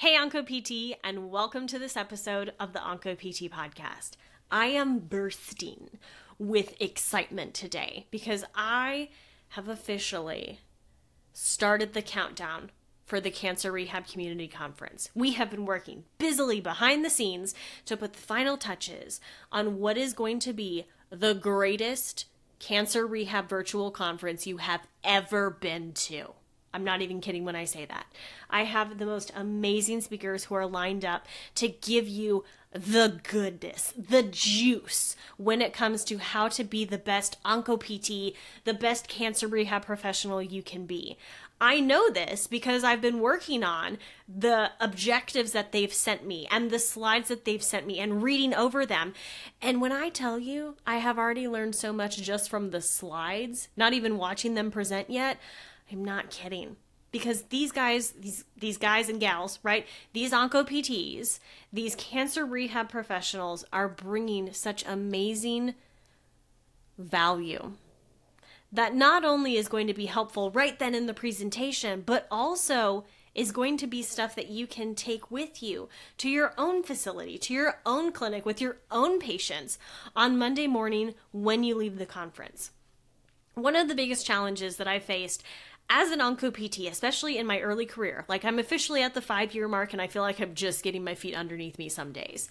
Hey OncoPT, and welcome to this episode of the OncoPT podcast. I am bursting with excitement today because I have officially started the countdown for the Cancer Rehab Community Conference. We have been working busily behind the scenes to put the final touches on what is going to be the greatest cancer rehab virtual conference you have ever been to. I'm not even kidding when I say that. I have the most amazing speakers who are lined up to give you the goodness, the juice when it comes to how to be the best OncoPT, the best cancer rehab professional you can be. I know this because I've been working on the objectives that they've sent me and the slides that they've sent me and reading over them. And when I tell you I have already learned so much just from the slides, not even watching them present yet, I'm not kidding. Because these guys and gals, right? These OncoPTs, these cancer rehab professionals are bringing such amazing value that not only is going to be helpful right then in the presentation, but also is going to be stuff that you can take with you to your own facility, to your own clinic, with your own patients on Monday morning when you leave the conference. One of the biggest challenges that I faced as an OncoPT, especially in my early career, like I'm officially at the 5-year mark and I feel like I'm just getting my feet underneath me some days.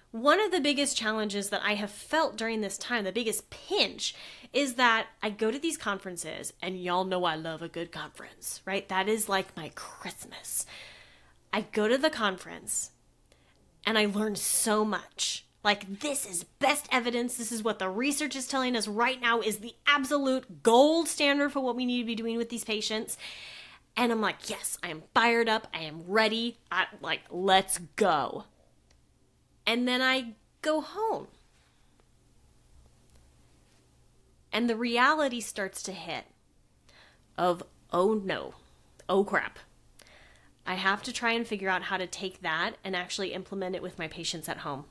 One of the biggest challenges that I have felt during this time, the biggest pinch, is that I go to these conferences, and y'all know I love a good conference, right? That is like my Christmas. I go to the conference and I learn so much. Like, this is best evidence. This is what the research is telling us right now is the absolute gold standard for what we need to be doing with these patients. And I'm like, yes, I am fired up. I am ready. Let's go. And then I go home. And the reality starts to hit of, oh no, oh crap. I have to try and figure out how to take that and actually implement it with my patients at home.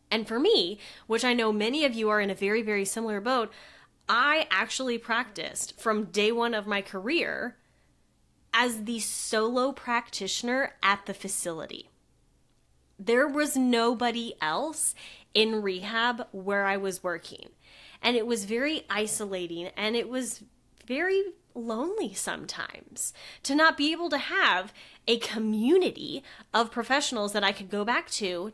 And for me, which I know many of you are in a very, very similar boat, I actually practiced from day one of my career as the solo practitioner at the facility. There was nobody else in rehab where I was working. And it was very isolating and it was very lonely sometimes to not be able to have a community of professionals that I could go back to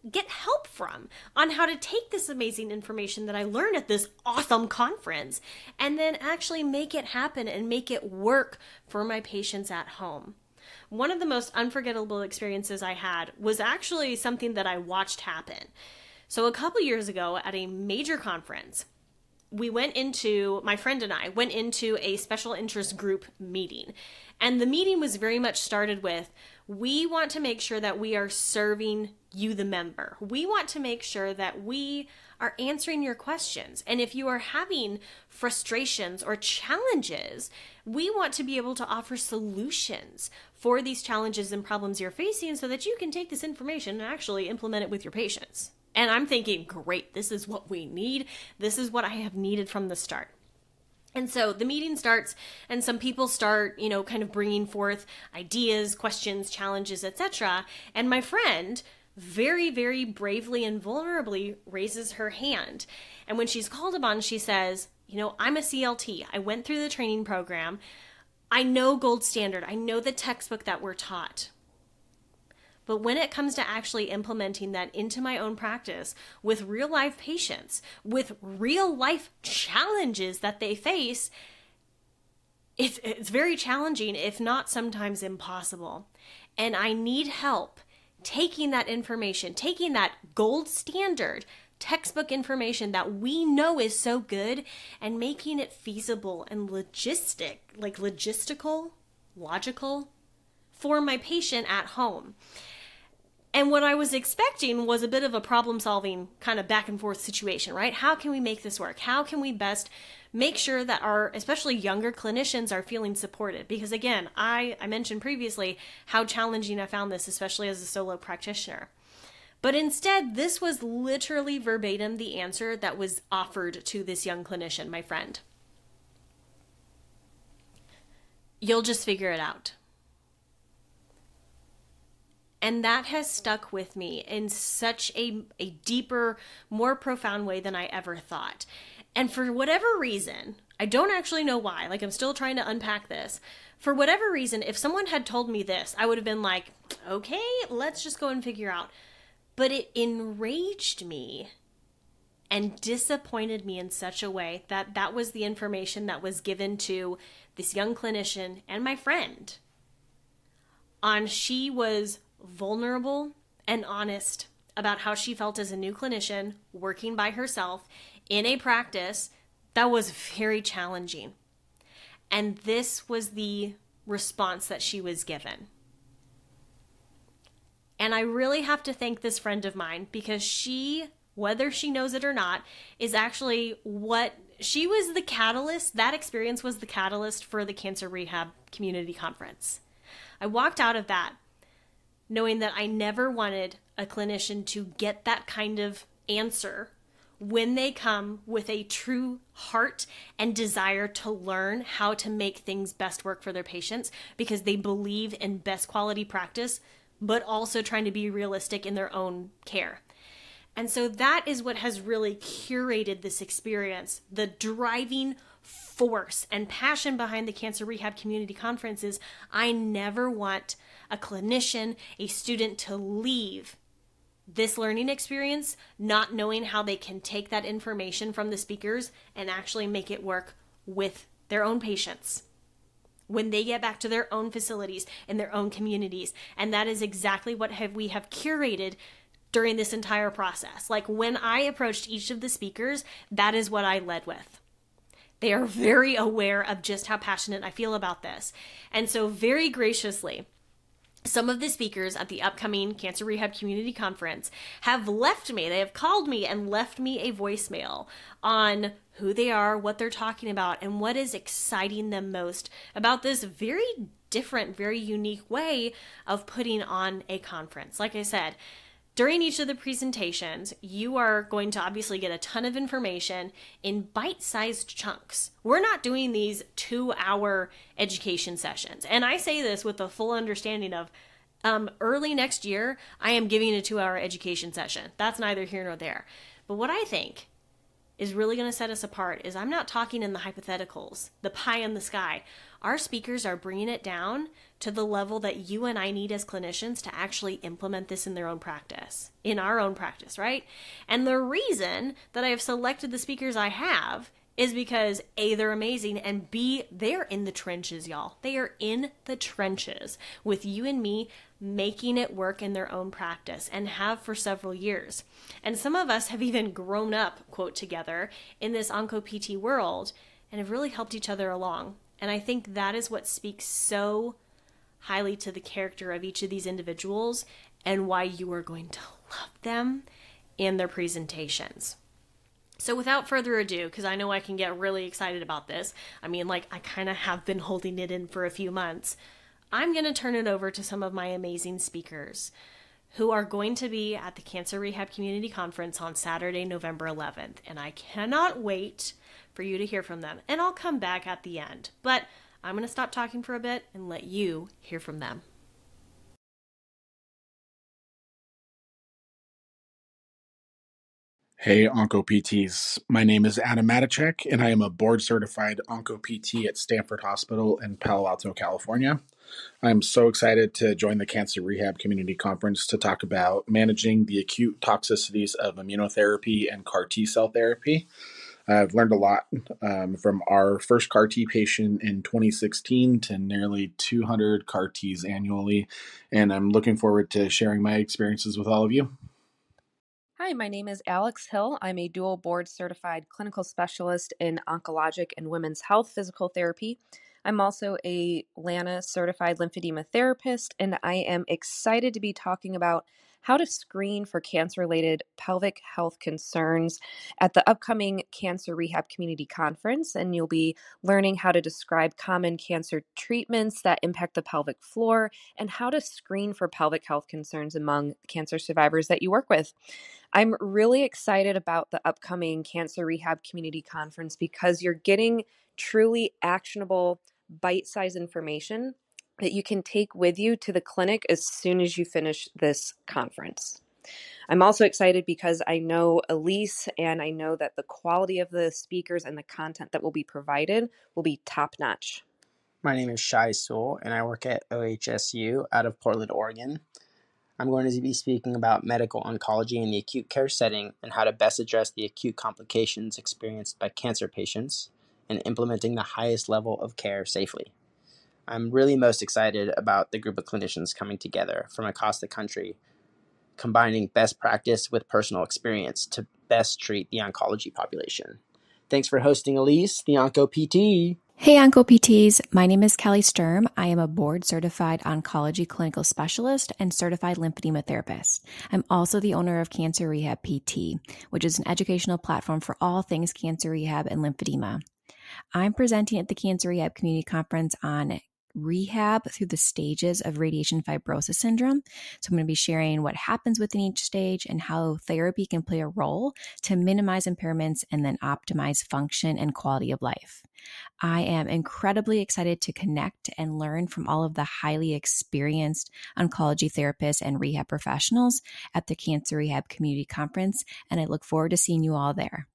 get help from on how to take this amazing information that I learned at this awesome conference and then actually make it happen and make it work for my patients at home. One of the most unforgettable experiences I had was actually something that I watched happen. So a couple years ago at a major conference, my friend and I went into a special interest group meeting. And the meeting was very much started with, we want to make sure that we are serving you, the member. We want to make sure that we are answering your questions. And if you are having frustrations or challenges, we want to be able to offer solutions for these challenges and problems you're facing so that you can take this information and actually implement it with your patients. And I'm thinking, great, this is what we need. This is what I have needed from the start. And so the meeting starts and some people start, kind of bringing forth ideas, questions, challenges, etc. And my friend very, very bravely and vulnerably raises her hand. And when she's called upon, she says, I'm a CLT. I went through the training program. I know gold standard. I know the textbook that we're taught. But when it comes to actually implementing that into my own practice with real life patients, with real life challenges that they face, it's very challenging, if not sometimes impossible. And I need help taking that information, taking that gold standard textbook information that we know is so good and making it feasible and logistical for my patient at home. And what I was expecting was a bit of a problem-solving kind of back and forth situation, right? How can we make this work? How can we best make sure that our, especially younger clinicians, are feeling supported? Because again, I mentioned previously how challenging I found this, especially as a solo practitioner. But instead, this was literally verbatim the answer that was offered to this young clinician, my friend. You'll just figure it out. And that has stuck with me in such a deeper, more profound way than I ever thought. And for whatever reason, I don't actually know why, like I'm still trying to unpack this. For whatever reason, if someone had told me this, I would have been like, okay, let's just go and figure out. But it enraged me and disappointed me in such a way that that was the information that was given to this young clinician and my friend. She was vulnerable and honest about how she felt as a new clinician working by herself in a practice that was very challenging. And this was the response that she was given. And I really have to thank this friend of mine because she, whether she knows it or not, is actually she was the catalyst. That experience was the catalyst for the Cancer Rehab Community Conference. I walked out of that knowing that I never wanted a clinician to get that kind of answer when they come with a true heart and desire to learn how to make things best work for their patients because they believe in best quality practice, but also trying to be realistic in their own care. And so that is what has really curated this experience. The driving force and passion behind the Cancer Rehab Community Conference is I never want a clinician, a student to leave this learning experience not knowing how they can take that information from the speakers and actually make it work with their own patients when they get back to their own facilities and their own communities. And that is exactly what we have curated during this entire process. Like when I approached each of the speakers, that is what I led with. They are very aware of just how passionate I feel about this. And so very graciously, some of the speakers at the upcoming Cancer Rehab Community Conference have left me, they have called me and left me a voicemail on who they are, what they're talking about, and what is exciting them most about this very different, very unique way of putting on a conference. Like I said, during each of the presentations, you are going to obviously get a ton of information in bite-sized chunks. We're not doing these 2-hour education sessions. And I say this with the full understanding of early next year, I am giving a 2-hour education session. That's neither here nor there. But what I think is really going to set us apart is I'm not talking in the hypotheticals, the pie in the sky. Our speakers are bringing it down to the level that you and I need as clinicians to actually implement this in their own practice, in our own practice, right? And the reason that I have selected the speakers I have is because A, they're amazing, and B, they're in the trenches, y'all. They are in the trenches with you and me making it work in their own practice and have for several years. And some of us have even grown up, quote, together in this OncoPT world and have really helped each other along. And I think that is what speaks so highly to the character of each of these individuals and why you are going to love them in their presentations. So without further ado, because I know I can get really excited about this, I mean, like I kind of have been holding it in for a few months, I'm going to turn it over to some of my amazing speakers who are going to be at the Cancer Rehab Community Conference on Saturday, November 11th. And I cannot wait for you to hear from them. And I'll come back at the end. But I'm going to stop talking for a bit and let you hear from them. Hey, OncoPTs. My name is Adam Matichek, and I am a board-certified OncoPT at Stanford Hospital in Palo Alto, California. I'm so excited to join the Cancer Rehab Community Conference to talk about managing the acute toxicities of immunotherapy and CAR T-cell therapy. I've learned a lot from our first CAR T patient in 2016 to nearly 200 CAR Ts annually, and I'm looking forward to sharing my experiences with all of you. Hi, my name is Alex Hill. I'm a dual board certified clinical specialist in oncologic and women's health physical therapy. I'm also a LANA certified lymphedema therapist, and I am excited to be talking about how to screen for cancer-related pelvic health concerns at the upcoming Cancer Rehab Community Conference. And you'll be learning how to describe common cancer treatments that impact the pelvic floor and how to screen for pelvic health concerns among cancer survivors that you work with. I'm really excited about the upcoming Cancer Rehab Community Conference because you're getting truly actionable, bite-sized information that you can take with you to the clinic as soon as you finish this conference. I'm also excited because I know Elise, and I know that the quality of the speakers and the content that will be provided will be top-notch. My name is Shai Sewell, and I work at OHSU out of Portland, Oregon. I'm going to be speaking about medical oncology in the acute care setting and how to best address the acute complications experienced by cancer patients and implementing the highest level of care safely. I'm really most excited about the group of clinicians coming together from across the country, combining best practice with personal experience to best treat the oncology population. Thanks for hosting, Elise, the OncoPT. Hey, OncoPTs. My name is Kelly Sturm. I am a board-certified oncology clinical specialist and certified lymphedema therapist. I'm also the owner of Cancer Rehab PT, which is an educational platform for all things cancer rehab and lymphedema. I'm presenting at the Cancer Rehab Community Conference on rehab through the stages of radiation fibrosis syndrome. So I'm going to be sharing what happens within each stage and how therapy can play a role to minimize impairments and then optimize function and quality of life. I am incredibly excited to connect and learn from all of the highly experienced oncology therapists and rehab professionals at the Cancer Rehab Community Conference, and I look forward to seeing you all there.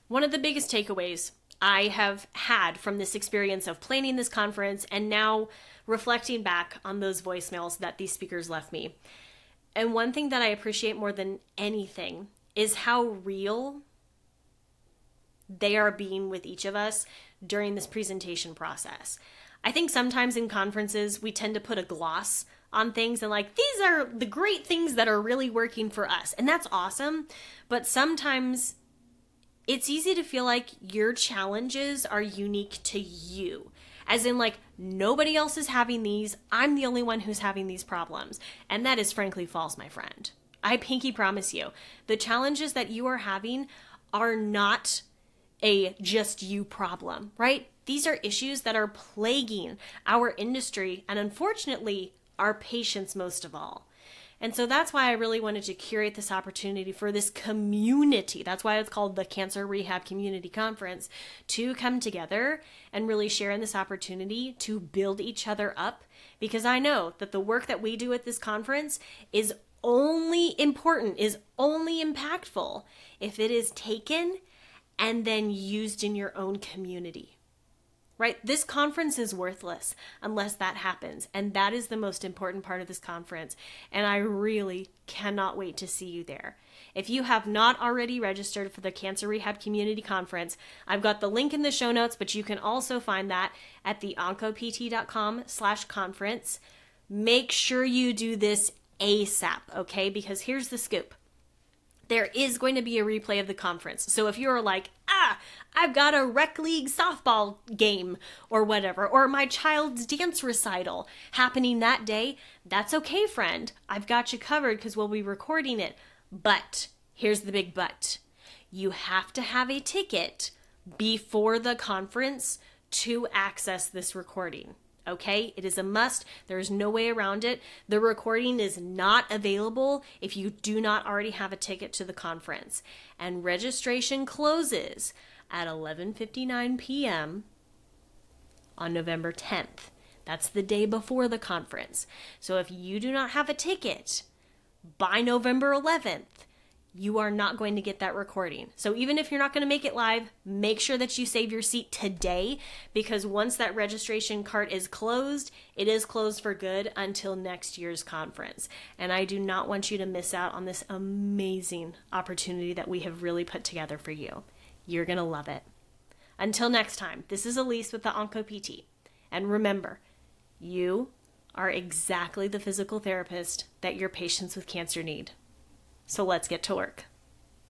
One of the biggest takeaways I have had from this experience of planning this conference and now reflecting back on those voicemails that these speakers left me. And one thing that I appreciate more than anything is how real they are being with each of us during this presentation process. I think sometimes in conferences, we tend to put a gloss on things and like, these are the great things that are really working for us. And that's awesome. But sometimes it's easy to feel like your challenges are unique to you. As in like, nobody else is having these. I'm the only one who's having these problems. And that is frankly false, my friend. I pinky promise you, the challenges that you are having are not a just you problem, right? These are issues that are plaguing our industry and unfortunately our patients most of all. And so that's why I really wanted to curate this opportunity for this community. That's why it's called the Cancer Rehab Community Conference, to come together and really share in this opportunity to build each other up. Because I know that the work that we do at this conference is only important, is only impactful if it is taken and then used in your own community, right? This conference is worthless unless that happens. And that is the most important part of this conference. And I really cannot wait to see you there. If you have not already registered for the Cancer Rehab Community Conference, I've got the link in the show notes, but you can also find that at the oncopt.com/conference. Make sure you do this ASAP, okay? Because here's the scoop. There is going to be a replay of the conference. So if you're like, I've got a rec league softball game or whatever, or my child's dance recital happening that day, that's okay, friend. I've got you covered because we'll be recording it. But here's the big but. You have to have a ticket before the conference to access this recording. Okay, it is a must. There's no way around it. The recording is not available if you do not already have a ticket to the conference. And registration closes at 11:59 p.m. on November 10th. That's the day before the conference. So if you do not have a ticket by November 11th, you are not going to get that recording. So even if you're not going to make it live, make sure that you save your seat today, because once that registration cart is closed, it is closed for good until next year's conference. And I do not want you to miss out on this amazing opportunity that we have really put together for you. You're going to love it. Until next time, this is Elise with the OncoPT. And remember, you are exactly the physical therapist that your patients with cancer need. So let's get to work.